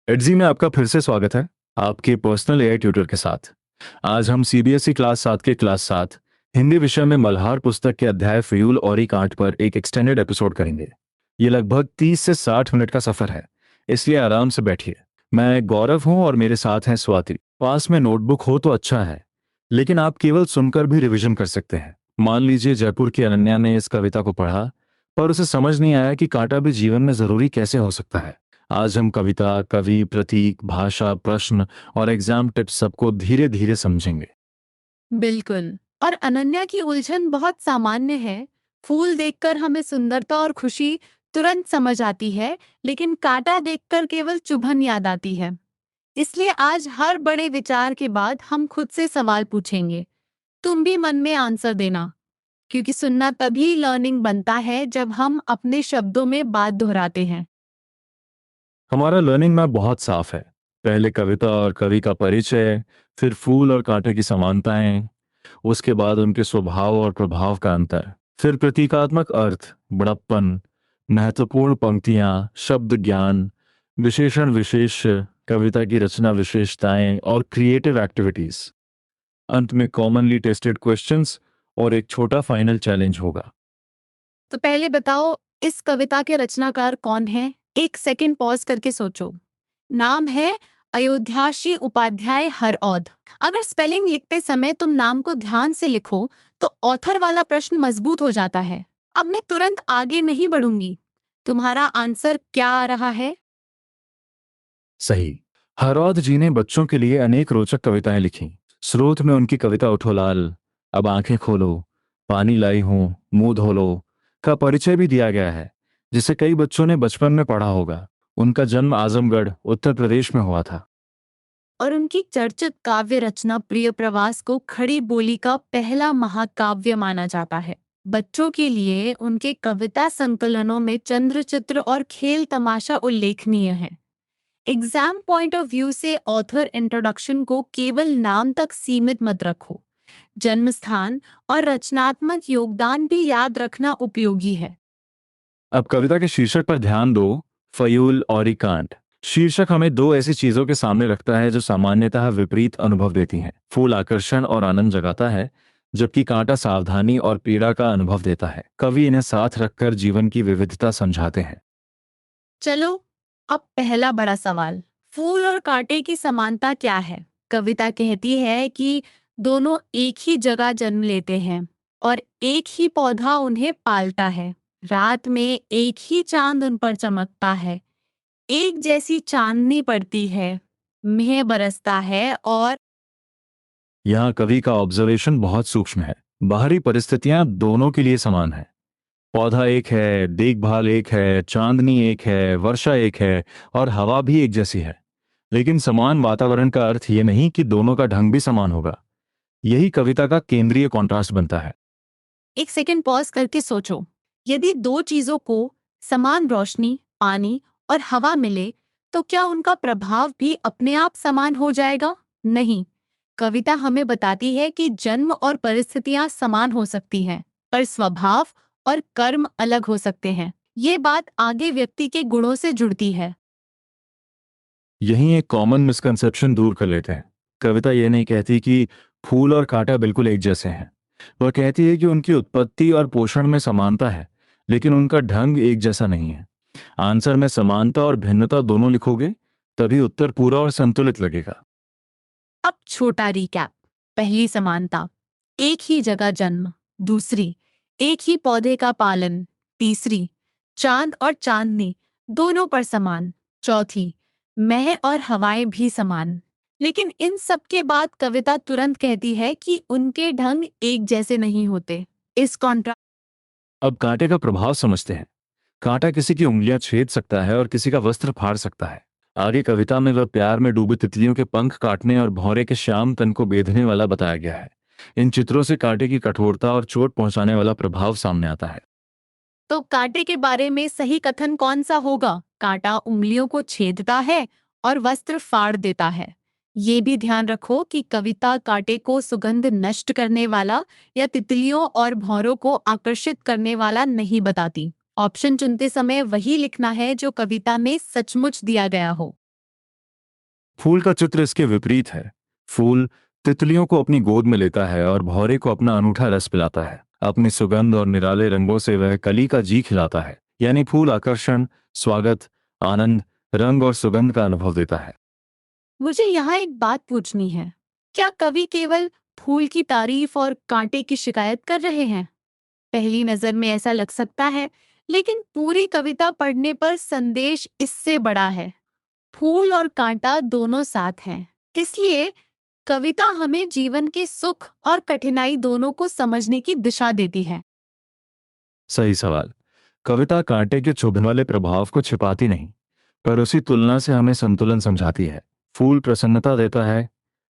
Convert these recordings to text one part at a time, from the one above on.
एडजी में आपका फिर से स्वागत है, आपके पर्सनल एआई ट्यूटर के साथ। आज हम सीबीएसई क्लास 7 के क्लास 7 हिंदी विषय में मल्हार पुस्तक के अध्याय फ्यूल और एक आंट पर एक एक्सटेंडेड एपिसोड करेंगे। ये लगभग 30 से 60 मिनट का सफर है, इसलिए आराम से बैठिए। मैं गौरव हूं और मेरे साथ हैं स्वाति। पास में नोटबुक हो तो अच्छा है, लेकिन आप केवल सुनकर भी रिवीजन कर सकते हैं। मान लीजिए जयपुर की अनन्या ने इस कविता को पढ़ा, पर उसे समझ नहीं आया कि कांटा भी जीवन में जरूरी कैसे हो सकता है। आज हम कविता, कवि, प्रतीक, भाषा, प्रश्न और एग्जाम टिप्स सबको धीरे धीरे समझेंगे। बिल्कुल। और अनन्या की उलझन बहुत सामान्य है। फूल देखकर हमें सुंदरता और खुशी तुरंत समझ आती है, लेकिन कांटा देखकर केवल चुभन याद आती है। इसलिए आज हर बड़े विचार के बाद हम खुद से सवाल पूछेंगे। तुम भी मन में आंसर देना, क्योंकि सुनना तभी लर्निंग बनता है जब हम अपने शब्दों में बात दोहराते हैं। हमारा लर्निंग मैप बहुत साफ है। पहले कविता और कवि का परिचय, फिर फूल और कांटे की समानताएं, उसके बाद उनके स्वभाव और प्रभाव का अंतर, फिर प्रतीकात्मक अर्थ, बड़प्पन, महत्वपूर्ण पंक्तियां, शब्द ज्ञान, विशेषण विशेष्य, कविता की रचना विशेषताएं और क्रिएटिव एक्टिविटीज। अंत में कॉमनली टेस्टेड क्वेश्चंस और एक छोटा फाइनल चैलेंज होगा। तो पहले बताओ, इस कविता के रचनाकार कौन है? एक सेकंड पॉज करके सोचो। नाम है अयोध्याशी उपाध्याय हरऔध। अगर स्पेलिंग लिखते समय तुम नाम को ध्यान से लिखो तो ऑथर वाला प्रश्न मजबूत हो जाता है। अब मैं तुरंत आगे नहीं बढ़ूंगी। तुम्हारा आंसर क्या आ रहा है? सही। हरौद जी ने बच्चों के लिए अनेक रोचक कविताएं लिखी। स्रोत में उनकी कविता उठो लाल, अब आंखें खोलो, पानी लाई हूं, मुंह धो लो का परिचय भी दिया गया है, जिसे कई बच्चों ने बचपन में पढ़ा होगा। उनका जन्म आजमगढ़, उत्तर प्रदेश में हुआ था। और उनकी चर्चित काव्य रचना प्रिय प्रवास को खड़ी बोली का पहला महाकाव्य माना जाता है। बच्चों के लिए उनके कविता संकलनों में चंद्रचित्र और खेल तमाशा उल्लेखनीय है। एग्जाम पॉइंट ऑफ व्यू से ऑथर इंट्रोडक्शन को केवल नाम तक सीमित मत रखो। जन्म स्थान और रचनात्मक योगदान भी याद रखना उपयोगी है। अब कविता के शीर्षक पर ध्यान दो, फयूल और कांट। शीर्षक हमें दो ऐसी चीजों के सामने रखता है जो सामान्यतः विपरीत अनुभव देती हैं। फूल आकर्षण और आनंद जगाता है, जबकि कांटा सावधानी और पीड़ा का अनुभव देता है। कवि इन्हें साथ रखकर जीवन की विविधता समझाते हैं। चलो, अब पहला बड़ा सवाल, फूल और कांटे की समानता क्या है? कविता कहती है कि दोनों एक ही जगह जन्म लेते हैं और एक ही पौधा उन्हें पालता है। रात में एक ही चांद उन पर चमकता है, एक जैसी चांदनी पड़ती है, मेह बरसता है और यहाँ कवि का ऑब्जर्वेशन बहुत सूक्ष्म है। बाहरी परिस्थितियां दोनों के लिए समान है। पौधा एक है, देखभाल एक है, चांदनी एक है, वर्षा एक है और हवा भी एक जैसी है। लेकिन समान वातावरण का अर्थ ये नहीं कि दोनों का ढंग भी समान होगा। यही कविता का केंद्रीय कॉन्ट्रास्ट बनता है। एक सेकंड पॉज करके सोचो। यदि दो चीजों को समान रोशनी, पानी और हवा मिले, तो क्या उनका प्रभाव भी अपने आप समान हो जाएगा? नहीं। कविता हमें बताती है कि जन्म और परिस्थितियां समान हो सकती हैं, पर स्वभाव और कर्म अलग हो सकते हैं। ये बात आगे व्यक्ति के गुणों से जुड़ती है। यही एक कॉमन मिसकंसेप्शन दूर कर लेते हैं। कविता ये नहीं कहती कि फूल और कांटा बिल्कुल एक जैसे हैं। वह कहती है कि उनकी उत्पत्ति और पोषण में समानता है, लेकिन उनका ढंग एक जैसा नहीं है। आंसर में समानता और भिन्नता दोनों लिखोगे, तभी उत्तर पूरा और संतुलित लगेगा। अब छोटा रिकैप। पहली समानता, एक ही जगह जन्म। दूसरी, एक ही पौधे का पालन। तीसरी, चांद और चांदनी दोनों पर समान। चौथी, मैं और हवाएं भी समान। लेकिन इन सब के बाद कविता तुरंत कहती है कि उनके ढंग एक जैसे नहीं होते। इस कॉन्ट्रा अब कांटे का प्रभाव समझते हैं। कांटा किसी की उंगलियां छेद सकता है और किसी का वस्त्र फाड़ सकता है। आगे कविता में वह प्यार में डूबी तितलियों के पंख काटने और भौरे के श्याम तन को बेधने वाला बताया गया है। इन चित्रों से कांटे की कठोरता और चोट पहुंचाने वाला प्रभाव सामने आता है। तो कांटे के बारे में सही कथन कौन सा होगा? कांटा उंगलियों को छेदता है और वस्त्र फाड़ देता है। ये भी ध्यान रखो कि कविता कांटे को सुगंध नष्ट करने वाला या तितलियों और भौरों को आकर्षित करने वाला नहीं बताती। ऑप्शन चुनते समय वही लिखना है जो कविता में सचमुच दिया गया हो। फूल का चित्र इसके विपरीत है। फूल तितलियों को अपनी गोद में लेता है और भौरे को अपना अनूठा रस पिलाता है। अपनी सुगंध और निराले रंगों से वह कली का जी खिलाता है। यानी फूल आकर्षण, स्वागत, आनंद, रंग और सुगंध का अनुभव देता है। मुझे यहाँ एक बात पूछनी है। क्या कवि केवल फूल की तारीफ और कांटे की शिकायत कर रहे हैं? पहली नजर में ऐसा लग सकता है, लेकिन पूरी कविता पढ़ने पर संदेश इससे बड़ा है। फूल और कांटा दोनों साथ हैं, इसलिए कविता हमें जीवन के सुख और कठिनाई दोनों को समझने की दिशा देती है। सही सवाल। कविता कांटे के चुभने वाले प्रभाव को छिपाती नहीं, पर उसी तुलना से हमें संतुलन समझाती है। फूल प्रसन्नता देता है,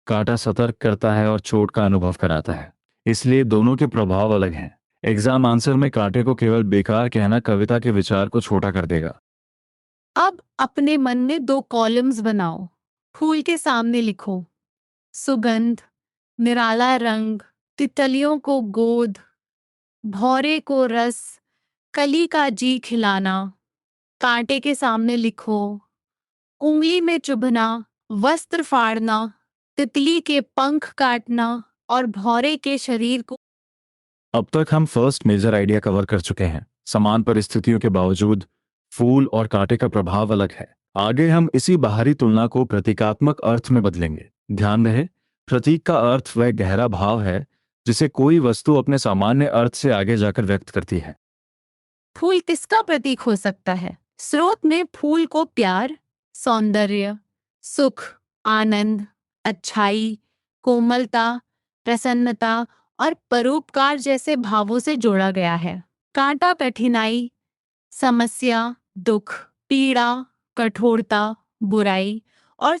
कांटा सतर्क करता है और चोट का अनुभव कराता है। इसलिए दोनों के प्रभाव अलग हैं। एग्जाम आंसर में कांटे को केवल बेकार कहना कविता के विचार को छोटा कर देगा। अब अपने मन में 2 कॉलम्स बनाओ। फूल के सामने लिखो सुगंध, निराला रंग, तितलियों को गोद, भौरे को रस, कली का जी खिलाना। कांटे के सामने लिखो उंगली में चुभना, वस्त्र फाड़ना, तितली के पंख काटना और भौरे के शरीर को। अब तक हम फर्स्ट मेजर आइडिया कवर कर चुके हैं। समान परिस्थितियों के बावजूद फूल और कांटे का प्रभाव अलग है। आगे हम इसी बाहरी तुलना को प्रतीकात्मक अर्थ में बदलेंगे। ध्यान रहे, प्रतीक का अर्थ वह गहरा भाव है जिसे कोई वस्तु अपने सामान्य अर्थ से आगे जाकर व्यक्त करती है। फूल किसका प्रतीक हो सकता है? स्रोत में फूल को प्यार, सौंदर्य, सुख, आनंद, अच्छाई, कोमलता, प्रसन्नता और परोपकार जैसे भावों से जोड़ा गया है। कांटा कठिनाई, समस्या, दुख, पीड़ा, कठोरता, बुराई और।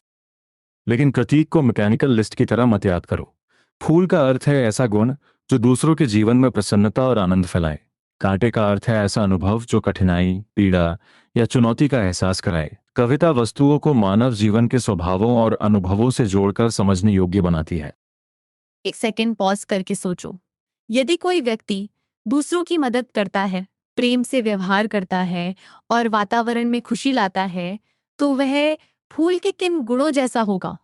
लेकिन प्रतीक को मैकेनिकल लिस्ट की तरह मत याद करो। फूल का अर्थ है ऐसा गुण जो दूसरों के जीवन में प्रसन्नता और आनंद फैलाए। कांटे का अर्थ है ऐसा अनुभव जो कठिनाई, पीड़ा या चुनौती का एहसास कराए। कविता वस्तुओं को मानव जीवन के स्वभावों और अनुभवों से जोड़कर समझने योग्य बनाती है। एक सेकंड पॉज करके सोचो। यदि कोई व्यक्ति दूसरों की मदद करता है, प्रेम से व्यवहार करता है और वातावरण में खुशी लाता है, तो वह फूल के किन गुणों जैसा होगा?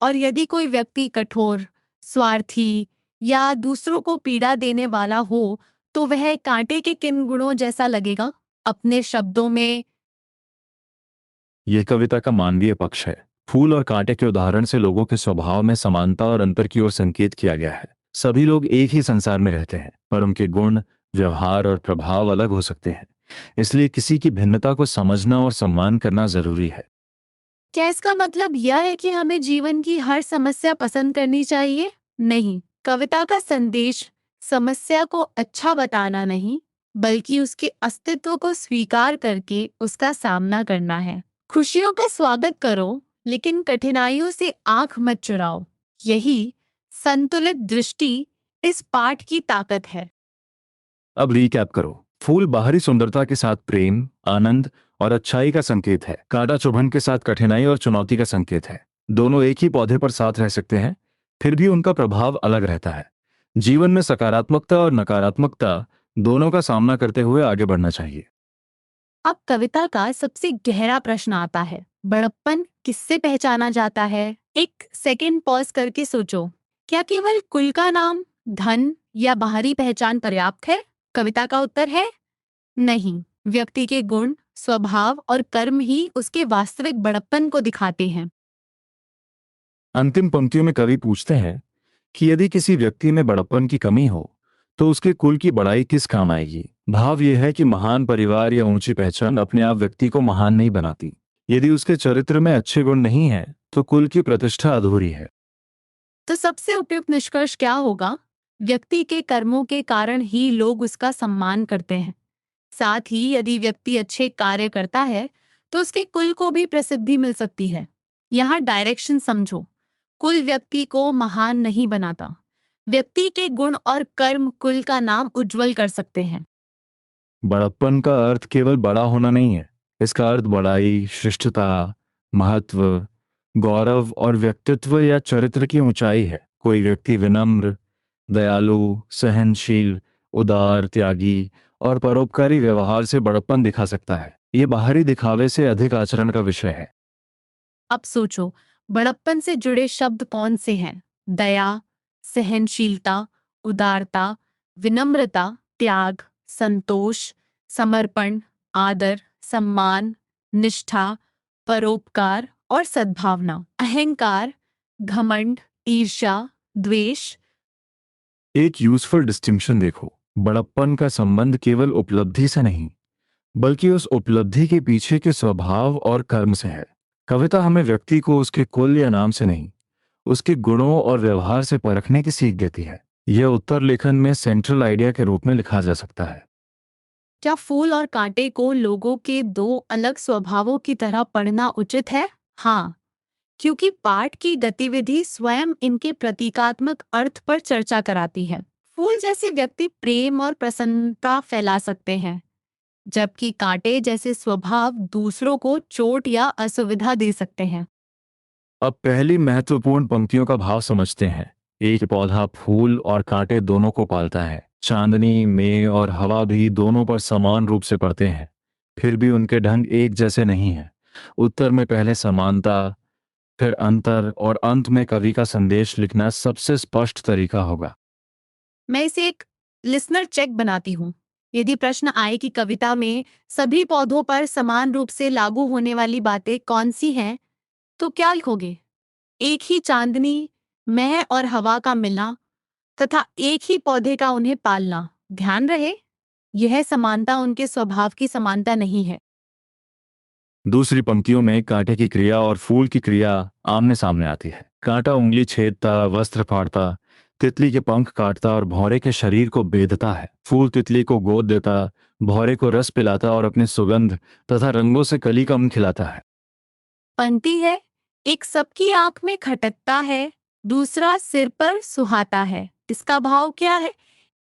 और यदि कोई व्यक्ति कठोर, स्वार्थी या दूसरों को पीड़ा देने वाला हो, तो वह कांटे के किन गुणों जैसा लगेगा? अपने शब्दों में। यह कविता का मानवीय पक्ष है। फूल और कांटे के उदाहरण से लोगों के स्वभाव में समानता और अंतर की ओर संकेत किया गया है। सभी लोग एक ही संसार में रहते हैं, पर उनके गुण, व्यवहार और प्रभाव अलग हो सकते हैं। इसलिए किसी की भिन्नता को समझना और सम्मान करना जरूरी है। क्या इसका मतलब यह है कि हमें जीवन की हर समस्या पसंद करनी चाहिए? नहीं, कविता का संदेश समस्या को अच्छा बताना नहीं, बल्कि उसके अस्तित्व को स्वीकार करके उसका सामना करना है। खुशियों का स्वागत करो, लेकिन कठिनाइयों से आंख मत चुराओ। यही संतुलित दृष्टि इस पाठ की ताकत है। अब रिकैप करो। फूल बाहरी सुंदरता के साथ प्रेम, आनंद और अच्छाई का संकेत है। कांटा चुभन के साथ कठिनाई और चुनौती का संकेत है। दोनों एक ही पौधे पर साथ रह सकते हैं, फिर भी उनका प्रभाव अलग रहता है। जीवन में सकारात्मकता और नकारात्मकता दोनों का सामना करते हुए आगे बढ़ना चाहिए। अब कविता का सबसे गहरा प्रश्न आता है, बड़प्पन किससे पहचाना जाता है? एक सेकंड पॉज करके सोचो। क्या केवल कुल का नाम, धन या बाहरी पहचान पर्याप्त है? कविता का उत्तर है नहीं। व्यक्ति के गुण, स्वभाव और कर्म ही उसके वास्तविक बड़प्पन को दिखाते हैं। अंतिम पंक्तियों में कवि पूछते हैं कि यदि किसी व्यक्ति में बड़प्पन की कमी हो तो उसके कुल की बड़ाई किस काम आएगी। भाव यह है कि महान परिवार या ऊंची पहचान अपने आप व्यक्ति को महान नहीं बनाती। यदि उसके चरित्र में अच्छे गुण नहीं है तो कुल की प्रतिष्ठा अधूरी है। तो सबसे उपयुक्त निष्कर्ष क्या होगा? व्यक्ति के कर्मों के कारण ही लोग उसका सम्मान करते हैं। साथ ही यदि व्यक्ति अच्छे कार्य करता है तो उसके कुल को भी प्रसिद्धि मिल सकती है। यहाँ डायरेक्शन समझो। कुल व्यक्ति को महान नहीं बनाता। व्यक्ति के गुण और कर्म कुल का नाम उज्जवल कर सकते हैं। बड़प्पन का अर्थ केवल बड़ा होना नहीं है। इसका अर्थ बड़ाई, श्रेष्ठता, महत्व, गौरव और व्यक्तित्व या चरित्र की ऊंचाई है। कोई व्यक्ति विनम्र, दयालु, सहनशील, उदार, त्यागी और परोपकारी व्यवहार से बड़प्पन दिखा सकता है। ये बाहरी दिखावे से अधिक आचरण का विषय है। अब सोचो, बड़प्पन से जुड़े शब्द कौन से हैं? दया, सहनशीलता, उदारता, विनम्रता, त्याग, संतोष, समर्पण, आदर, सम्मान, निष्ठा, परोपकार और सद्भावना। अहंकार, घमंड, ईर्ष्या, द्वेष। एक यूजफुल डिस्टिंक्शन देखो, बड़प्पन का संबंध केवल उपलब्धि से नहीं बल्कि उस उपलब्धि के पीछे के स्वभाव और कर्म से है। कविता हमें व्यक्ति को उसके कुल या नाम से नहीं, उसके गुणों और व्यवहार से परखने की सीख देती है। यह उत्तर लेखन में सेंट्रल आइडिया के रूप में लिखा जा सकता है। क्या फूल और कांटे को लोगों के दो अलग स्वभावों की तरह पढ़ना उचित है? हाँ, क्योंकि पाठ की गतिविधि स्वयं इनके प्रतीकात्मक अर्थ पर चर्चा कराती है। फूल जैसे व्यक्ति प्रेम और प्रसन्नता फैला सकते हैं, जबकि कांटे जैसे स्वभाव दूसरों को चोट या असुविधा दे सकते हैं। अब पहली महत्वपूर्ण पंक्तियों का भाव समझते हैं। एक पौधा फूल और कांटे दोनों को पालता है। चांदनी, मेघ और हवा भी दोनों पर समान रूप से पड़ते हैं, फिर भी उनके ढंग एक जैसे नहीं हैं। उत्तर में पहले समानता, फिर अंतर और अंत में कवि का संदेश लिखना सबसे स्पष्ट तरीका होगा। मैं इसे एक लिसनर चेक बनाती हूँ। यदि प्रश्न आए कि कविता में सभी पौधों पर समान रूप से लागू होने वाली बातें कौन सी हैं, तो क्या लिखोगे? एक ही चांदनी, मेह और हवा का मिलना तथा एक ही पौधे का उन्हें पालना। ध्यान रहे, यह समानता उनके स्वभाव की समानता नहीं है। दूसरी पंक्तियों में कांटे की क्रिया और फूल की क्रिया आमने सामने आती है। कांटा उंगली छेदता, वस्त्र फाड़ता, तितली के पंख काटता और भौरे के शरीर को बेधता है। फूल तितली को गोद देता, भौरे को रस पिलाता और अपने सुगंध तथा रंगों से कली का मन खिलाता है। पंक्ति है, एक सबकी आंख में खटकता है, दूसरा सिर पर सुहाता है। इसका भाव क्या है?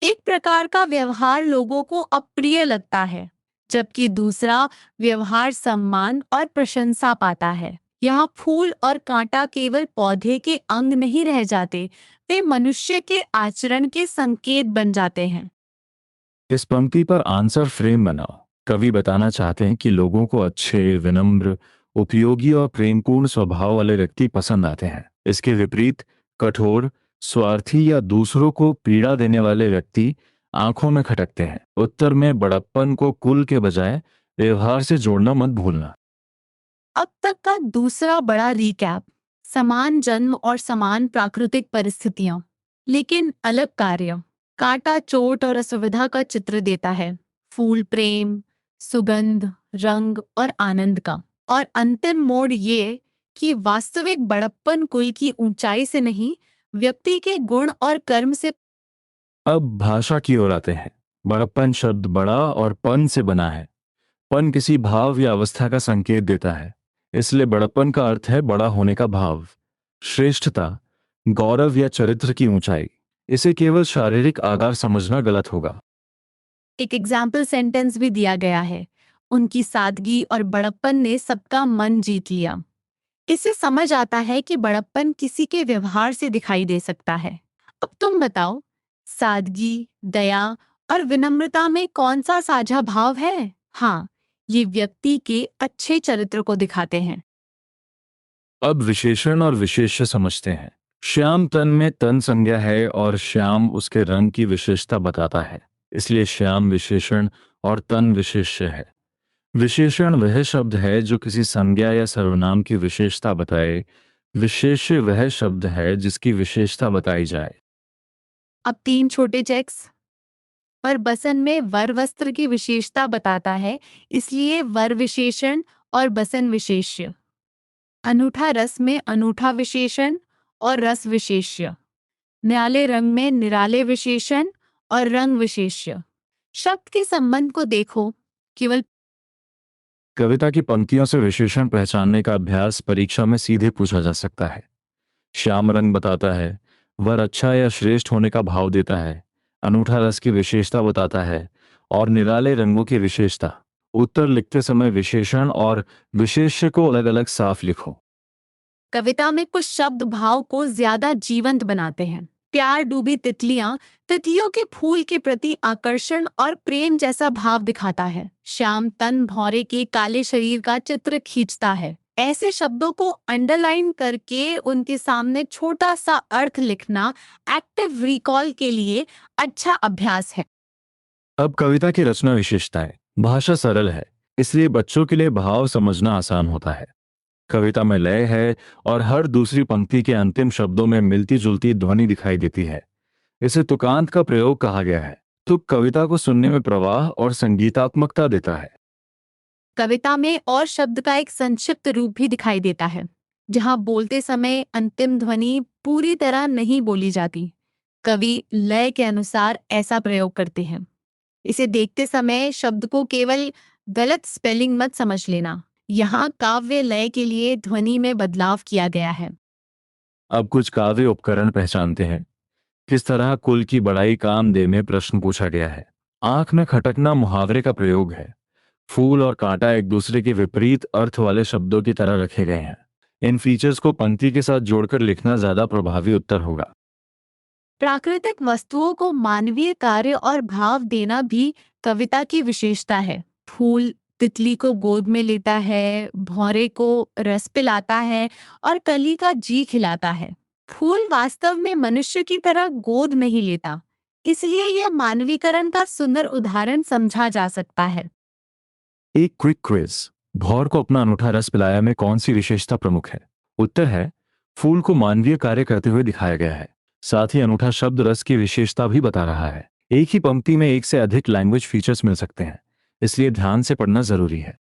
एक प्रकार का व्यवहार लोगों को अप्रिय लगता है, जबकि दूसरा व्यवहार सम्मान और प्रशंसा पाता है। यहाँ फूल और कांटा केवल पौधे के अंग नहीं रह जाते, वे मनुष्य के आचरण के संकेत बन जाते हैं। इस पंक्ति पर आंसर फ्रेम बनाओ। कवि बताना चाहते हैं कि लोगों को अच्छे, विनम्र, उपयोगी और प्रेमपूर्ण स्वभाव वाले व्यक्ति पसंद आते हैं। इसके विपरीत कठोर, स्वार्थी या दूसरों को पीड़ा देने वाले व्यक्ति आंखों में खटकते हैं। उत्तर में बड़प्पन को कुल के बजाय व्यवहार से जोड़ना मत भूलना। अब तक का दूसरा बड़ा रिकैप, समान जन्म और समान प्राकृतिक परिस्थितियां, लेकिन अलग कार्य। कांटा चोट और असुविधा का चित्र देता है, फूल प्रेम, सुगंध, रंग और आनंद का। और अंतिम मोड़ ये कि वास्तविक बड़प्पन कुल की ऊंचाई से नहीं, व्यक्ति के गुण और कर्म से। अब भाषा की ओर आते हैं। बड़प्पन शब्द बड़ा और पन से बना है। पन किसी भाव या अवस्था का संकेत देता है, इसलिए बड़प्पन का अर्थ है बड़ा होने का भाव, श्रेष्ठता, गौरव या चरित्र की ऊंचाई। इसे केवल शारीरिक आकार समझना गलत होगा। एक एग्जाम्पल सेंटेंस भी दिया गया है, उनकी सादगी और बड़प्पन ने सबका मन जीत लिया। इससे समझ आता है कि बड़प्पन किसी के व्यवहार से दिखाई दे सकता है। अब तुम बताओ, सादगी, दया और विनम्रता में कौन सा साझा भाव है? हाँ, ये व्यक्ति के अच्छे चरित्र को दिखाते हैं। अब विशेषण और विशेष्य समझते हैं। श्याम तन में तन संज्ञा है और श्याम उसके रंग की विशेषता बताता है, इसलिए श्याम विशेषण और तन विशेष्य है। विशेषण वह शब्द है जो किसी संज्ञा या सर्वनाम की विशेषता बताए। विशेष्य वह शब्द है जिसकी विशेषता बताई जाए। अब 3 छोटे चेक्स। पर बसन में वर वस्त्र की विशेषता बताता है, इसलिए वर विशेषण और बसन विशेष्य। अनूठा रस में अनूठा विशेषण और रस विशेष्य। निराले रंग में निराले विशेषण और रंग विशेष्य। शब्द के संबंध को देखो, केवल कविता की पंक्तियों से विशेषण पहचानने का अभ्यास परीक्षा में सीधे पूछा जा सकता है। श्याम रंग बताता है, वर अच्छा या श्रेष्ठ होने का भाव देता है, अनूठा रस की विशेषता बताता है और निराले रंगों की विशेषता। उत्तर लिखते समय विशेषण और विशेष्य को अलग अलग साफ लिखो। कविता में कुछ शब्द भाव को ज्यादा जीवंत बनाते हैं। प्यार डूबी तितलियां तितलियों के फूल के प्रति आकर्षण और प्रेम जैसा भाव दिखाता है। श्याम तन भौरे के काले शरीर का चित्र खींचता है। ऐसे शब्दों को अंडरलाइन करके उनके सामने छोटा सा अर्थ लिखना एक्टिव रिकॉल के लिए अच्छा अभ्यास है। अब कविता की रचना विशेषताएं। भाषा सरल है, इसलिए बच्चों के लिए भाव समझना आसान होता है। कविता में लय है और हर दूसरी पंक्ति के अंतिम शब्दों में मिलती जुलती ध्वनि दिखाई देती है। इसे तुकांत का प्रयोग कहा गया है। तुक कविता को सुनने में प्रवाह और संगीतात्मकता देता है। कविता में और शब्द का एक संक्षिप्त रूप भी दिखाई देता है, जहां बोलते समय अंतिम ध्वनि पूरी तरह नहीं बोली जाती। कवि लय के अनुसार ऐसा प्रयोग करते हैं। इसे देखते समय शब्द को केवल गलत स्पेलिंग मत समझ लेना। यहाँ काव्य लय के लिए ध्वनि में बदलाव किया गया है। अब कुछ काव्य उपकरण पहचानते हैं। किस तरह कुल की बड़ाई काम दे में प्रश्न पूछा गया है। आंख में खटकना मुहावरे का प्रयोग है। फूल और कांटा एक दूसरे के विपरीत अर्थ वाले शब्दों की तरह रखे गए हैं। इन फीचर्स को पंक्ति के साथ जोड़कर लिखना ज्यादा प्रभावी उत्तर होगा। प्राकृतिक वस्तुओं को मानवीय कार्य और भाव देना भी कविता की विशेषता है। फूल तितली को गोद में लेता है, भौरे को रस पिलाता है और कली का जी खिलाता है। फूल वास्तव में मनुष्य की तरह गोद नहीं लेता, इसलिए यह मानवीकरण का सुंदर उदाहरण समझा जा सकता है। एक क्विक क्विज। भौर को अपना अनूठा रस पिलाया में कौन सी विशेषता प्रमुख है? उत्तर है फूल को मानवीय कार्य करते हुए दिखाया गया है। साथ ही अनूठा शब्द रस की विशेषता भी बता रहा है। एक ही पंक्ति में एक से अधिक लैंग्वेज फीचर्स मिल सकते हैं, इसलिए ध्यान से पढ़ना जरूरी है।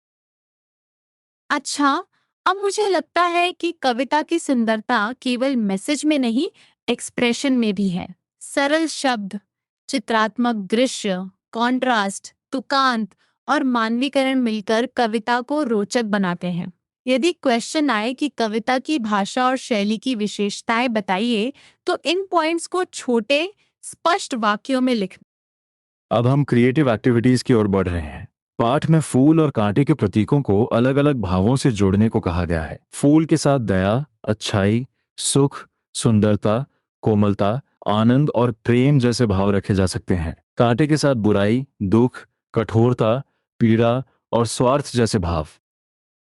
अच्छा, अब मुझे लगता है कि कविता की सुंदरता केवल मैसेज में नहीं, एक्सप्रेशन में भी है। सरल शब्द, चित्रात्मक दृश्य, कॉन्ट्रास्ट, तुकांत और मानवीकरण मिलकर कविता को रोचक बनाते हैं। यदि क्वेश्चन आए कि कविता की भाषा और शैली की विशेषताएं बताइए, तो इन पॉइंट्स को छोटे, स्पष्ट वाक्यों में लिख। अब हम क्रिएटिव एक्टिविटीज की ओर बढ़ रहे हैं। पाठ में फूल और कांटे के प्रतीकों को अलग अलग भावों से जोड़ने को कहा गया है। फूल के साथ दया, अच्छाई, सुख, सुंदरता, कोमलता, आनंद और प्रेम जैसे भाव रखे जा सकते हैं। कांटे के साथ बुराई, दुख, कठोरता, पीड़ा और स्वार्थ जैसे भाव।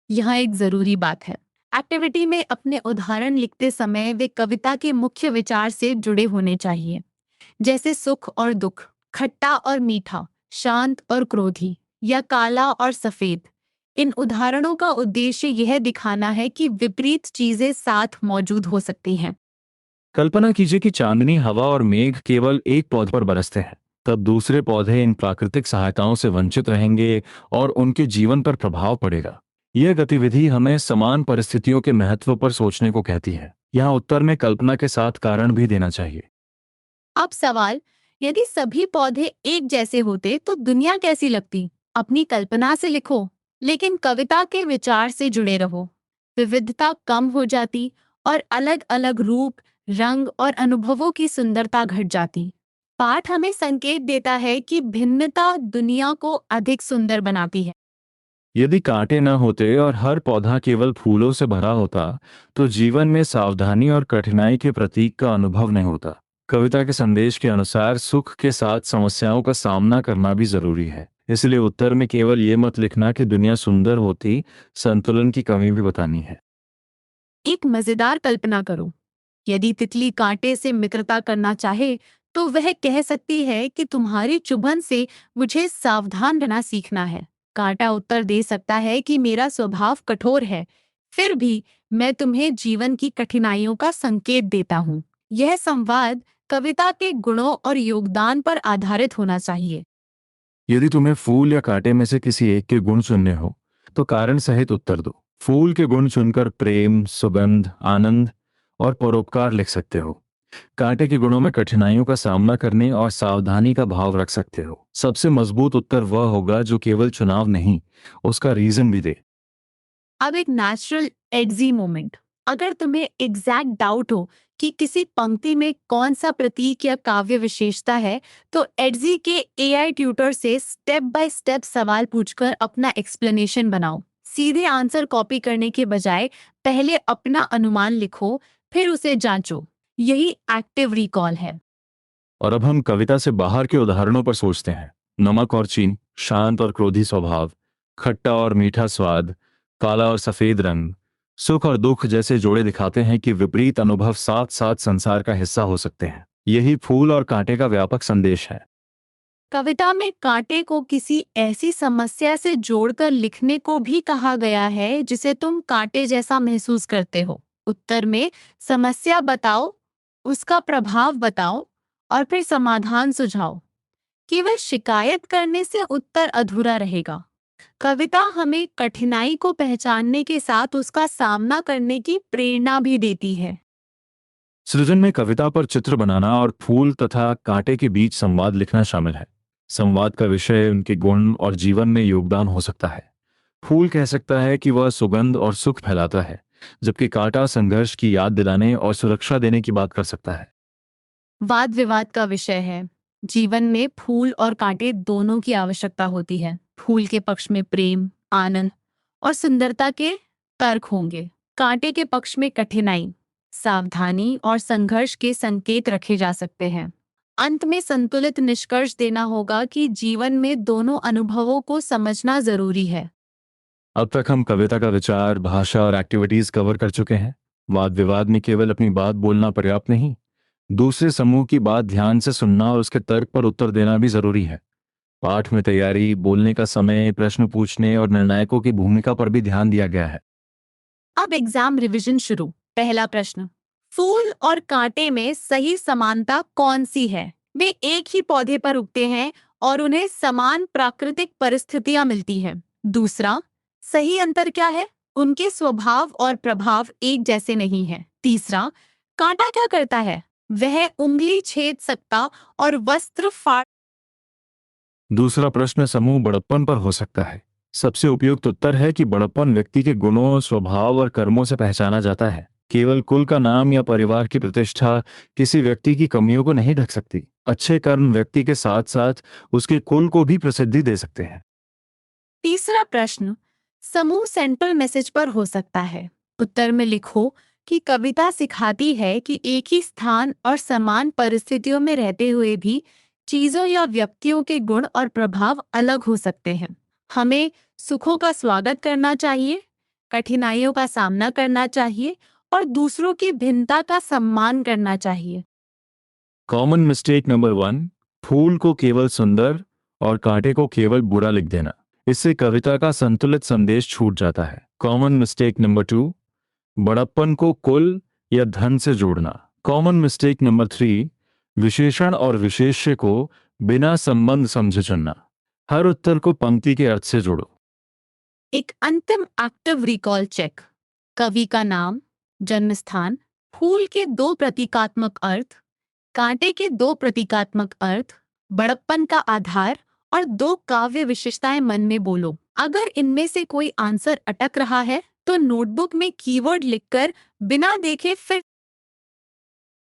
यहाँ एक जरूरी बात है। एक्टिविटी में अपने उदाहरण लिखते समय वे कविता के मुख्य विचार से जुड़े होने चाहिए, जैसे सुख और दुख, खट्टा और मीठा, शांत और क्रोधी या काला और सफेद। इन उदाहरणों का उद्देश्य यह दिखाना है कि विपरीत चीजें साथ मौजूद हो सकती हैं। कल्पना कीजिए कि चांदनी, हवा और मेघ केवल एक पौधे पर बरसते हैं, तब दूसरे पौधे इन प्राकृतिक सहायताओं से वंचित रहेंगे और उनके जीवन पर प्रभाव पड़ेगा। यह गतिविधि हमें समान परिस्थितियों के महत्व पर सोचने को कहती है। यहाँ उत्तर में कल्पना के साथ कारण भी देना चाहिए। अब सवाल, यदि सभी पौधे एक जैसे होते तो दुनिया कैसी लगती? अपनी कल्पना से लिखो, लेकिन कविता के विचार से जुड़े रहो। विविधता कम हो जाती और अलग अलग रूप, रंग और अनुभवों की सुंदरता घट जाती। पाठ हमें संकेत देता है कि भिन्नता दुनिया को अधिक सुंदर बनाती है। यदि कांटे न होते और हर पौधा केवल फूलों से भरा होता, तो जीवन में सावधानी और कठिनाई के प्रतीक का अनुभव नहीं होता। कविता के संदेश के अनुसार सुख के साथ समस्याओं का सामना करना भी जरूरी है। इसलिए उत्तर में केवल ये मत लिखना कि दुनिया सुंदर होती, संतुलन की कमी भी बतानी है। एक मजेदार कल्पना करो। यदि तितली कांटे से मित्रता करना चाहे, तो वह कह सकती है कि तुम्हारी चुभन से मुझे सावधान रहना सीखना है। कांटा उत्तर दे सकता है कि मेरा स्वभाव कठोर है, फिर भी मैं तुम्हें जीवन की कठिनाइयों का संकेत देता हूँ। यह संवाद कविता के गुणों और योगदान पर आधारित होना चाहिए। यदि तुम्हें फूल या कांटे में से किसी एक के गुण चुनने हो, तो कारण सहित उत्तर दो। फूल के गुण चुनकर प्रेम, सुगंध, आनंद और परोपकार लिख सकते हो। कांटे के गुणों में कठिनाइयों का सामना करने और सावधानी का भाव रख सकते हो। सबसे मजबूत उत्तर वह होगा जो केवल चुनाव नहीं, उसका रीजन भी दे। अब एक नेचुरल एडजी मोमेंट। अगर तुम्हें एग्जैक्ट डाउट हो कि किसी पंक्ति में कौन सा प्रतीक या काव्य विशेषता है, तो एडजी के एआई ट्यूटर से स्टेप बाय स्टेप सवाल पूछकर अपना एक्सप्लेनेशन बनाओ। सीधे आंसर कॉपी करने के बजाय पहले अपना अनुमान लिखो, फिर उसे जांचो। यही एक्टिव रिकॉल है। और अब हम कविता से बाहर के उदाहरणों पर सोचते हैं। नमक और चीनी, शांत और क्रोधी स्वभाव, खट्टा और मीठा स्वाद, काला और सफेद रंग सुख और दुख जैसे जोड़े दिखाते हैं कि विपरीत अनुभव साथ साथ संसार का हिस्सा हो सकते हैं। यही फूल और कांटे का व्यापक संदेश है। कविता में कांटे को किसी ऐसी समस्या से जोड़कर लिखने को भी कहा गया है जिसे तुम कांटे जैसा महसूस करते हो। उत्तर में समस्या बताओ, उसका प्रभाव बताओ और फिर समाधान सुझाओ। केवल शिकायत करने से उत्तर अधूरा रहेगा। कविता हमें कठिनाई को पहचानने के साथ उसका सामना करने की प्रेरणा भी देती है। सृजन में कविता पर चित्र बनाना और फूल तथा कांटे के बीच संवाद लिखना शामिल है। संवाद का विषय उनके गुण और जीवन में योगदान हो सकता है। फूल कह सकता है कि वह सुगंध और सुख फैलाता है, जबकि कांटा संघर्ष की याद दिलाने और सुरक्षा देने की बात कर सकता है। वाद विवाद का विषय है। जीवन में फूल और कांटे दोनों की आवश्यकता होती है। फूल के पक्ष में प्रेम, आनंद और सुंदरता के तर्क होंगे। कांटे के पक्ष में कठिनाई, सावधानी और संघर्ष के संकेत रखे जा सकते हैं। अंत में संतुलित निष्कर्ष देना होगा कि जीवन में दोनों अनुभवों को समझना जरूरी है। अब तक हम कविता का विचार, भाषा और एक्टिविटीज कवर कर चुके हैं। वाद विवाद में केवल अपनी बात बोलना पर्याप्त नहीं, दूसरे समूह की बात ध्यान से सुनना और उसके तर्क पर उत्तर देना भी जरूरी है। पाठ में तैयारी, बोलने का समय, प्रश्न पूछने और निर्णायकों की भूमिका पर भी ध्यान दिया गया है। अब एग्जाम रिवीजन शुरू। पहला प्रश्न, फूल और कांटे में सही समानता कौन सी है? वे एक ही पौधे पर उगते हैं और उन्हें समान प्राकृतिक परिस्थितियां मिलती हैं। दूसरा, सही अंतर क्या है? उनके स्वभाव और प्रभाव एक जैसे नहीं हैं। तीसरा, कांटा क्या करता है? वह उंगली छेद सकता और वस्त्र फाड़। दूसरा प्रश्न समूह बड़प्पन पर हो सकता है। सबसे उपयुक्त उत्तर है कि बड़प्पन व्यक्ति के गुणों, स्वभाव और कर्मों से पहचाना जाता है। केवल कुल का नाम या परिवार की प्रतिष्ठा किसी व्यक्ति की कमियों को नहीं ढक सकती। अच्छे कर्म व्यक्ति के साथ साथ उसके कुल को भी प्रसिद्धि दे सकते हैं। तीसरा प्रश्न समूह सेंट्रल मैसेज पर हो सकता है। उत्तर में लिखो कि कविता सिखाती है कि एक ही स्थान और समान परिस्थितियों में रहते हुए भी चीजों या व्यक्तियों के गुण और प्रभाव अलग हो सकते हैं। हमें सुखों का स्वागत करना चाहिए, कठिनाइयों का सामना करना चाहिए और दूसरों की भिन्नता का सम्मान करना चाहिए। कॉमन मिस्टेक नंबर 1, फूल को केवल सुंदर और कांटे को केवल बुरा लिख देना। इससे कविता का संतुलित संदेश छूट जाता है। कॉमन मिस्टेक नंबर 2, बड़प्पन को कुल या धन से जोड़ना। कॉमन मिस्टेक नंबर 3, विशेषण और विशेष्य को बिना संबंध समझे चुनना। हर उत्तर को पंक्ति के अर्थ से जोड़ो। एक अंतिम एक्टिव रिकॉल चेक। कवि का नाम, जन्म स्थान, फूल के 2 प्रतीकात्मक अर्थ, कांटे के 2 प्रतीकात्मक अर्थ, बड़प्पन का आधार और 2 काव्य विशेषताएं मन में बोलो। अगर इनमें से कोई आंसर अटक रहा है तो नोटबुक में कीवर्ड लिखकर बिना देखे फिर।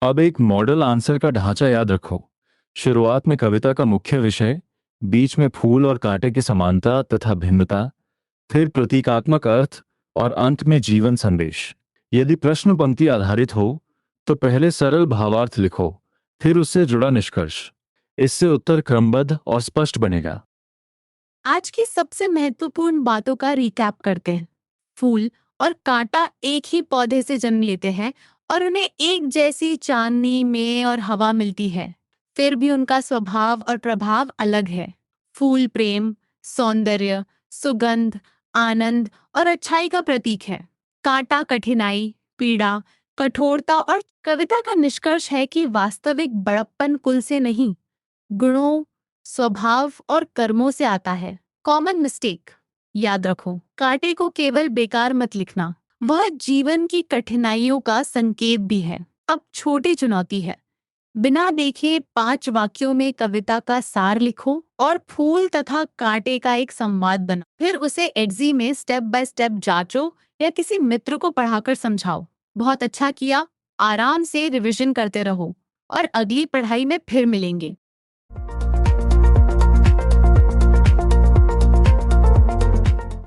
अब एक मॉडल आंसर का ढांचा याद रखो। शुरुआत में कविता का मुख्य विषय, बीच में फूल और कांटे की समानता तथा भिन्नता, फिर प्रतीकात्मक अर्थ और अंत में जीवन संदेश। यदि प्रश्न पंक्ति आधारित हो तो पहले सरल भावार्थ लिखो, फिर उससे जुड़ा निष्कर्ष। इससे उत्तर क्रमबद्ध और स्पष्ट बनेगा। आज की सबसे महत्वपूर्ण बातों का रिकैप करते हैं। फूल और कांटा एक ही पौधे से जन्म लेते हैं और उन्हें एक जैसी चांदनी में और हवा मिलती है। फिर भी उनका स्वभाव और प्रभाव अलग है। फूल प्रेम, सौंदर्य, सुगंध, आनंद और अच्छाई का प्रतीक है। कांटा कठिनाई, पीड़ा, कठोरता और कविता का निष्कर्ष है कि वास्तविक बड़प्पन कुल से नहीं, गुणों, स्वभाव और कर्मों से आता है। कॉमन मिस्टेक याद रखो, कांटे को केवल बेकार मत लिखना, वह जीवन की कठिनाइयों का संकेत भी है। अब छोटी चुनौती है, बिना देखे 5 वाक्यों में कविता का सार लिखो और फूल तथा कांटे का एक संवाद बनाओ। फिर उसे एग्जी में स्टेप बाय स्टेप जांचो या किसी मित्र को पढ़ाकर समझाओ। बहुत अच्छा किया। आराम से रिवीजन करते रहो और अगली पढ़ाई में फिर मिलेंगे।